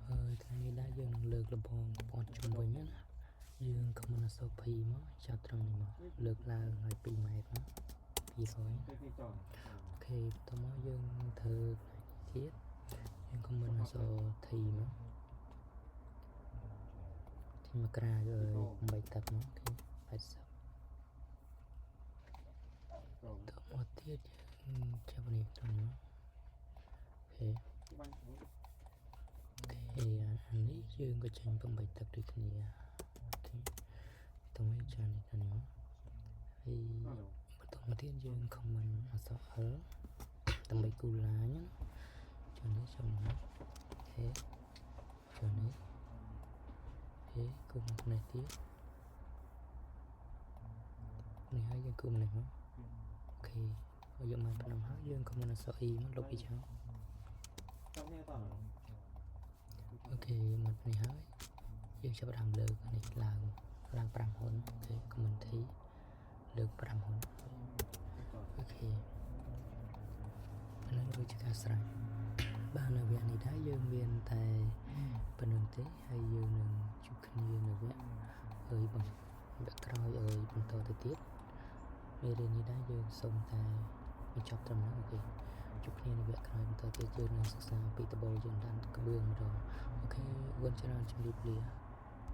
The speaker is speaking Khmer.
ថ្ងៃនេះដែរយើងនឹងលើកលបងពណ៌ជុំវិញណាយើងខមមិនអសភីមកចាប់ត្រង់នេះមកលើកឡើងឲ្យ2ម៉ែត្រ200អូខេបន្តមកយើងធ្វើទៀតយើងខមមិនអសធីមកទីមកក្រៅឲ្យ8ទឹកមកអូខេ80តមកទៀតយើងចាប់នេះត្រង់នេះអូខេអានេះយើងក៏ចេញ8ទឹកដូចគ្នាអូខេតមកចាននេះខាងនេះហើយបន្តមកទៀតយើងខមមិនអសអលដើម្បីគូឡាញចាននេះចាំនេះអូខេចាននេះអូខេគូមកនេះទៀតនេះហើយយើងគូនេះមកអូខេហើយយកមក5ហើយយើងខមមិនអសអ៊ីមកលុបពីចោលអូខេមកនេះហើយយើងចាប់ដើមលើកនេះឡើង5ហ៊ុនអូខេ community លើក5ហ៊ុនអូខេអានេះគឺជាការស្រេចបាទនៅវគ្គនេះដែរយើងមានតែប៉ុណ្្នឹងទេហើយយើងនឹងជួបគ្នានៅវគ្គក្រោយបន្តទៅទៀតមេរៀននេះដែរយើងសូមតែបញ្ចប់ត្រឹមនេះអូខេជួបគ្នានៅវគ្គក្រោយបន្តទៀតយើងនឹងសិក្សាពីត្បូងយើងដានក្បឿងម្ដងអូខេអរគុណច្រើនជម្រាបលា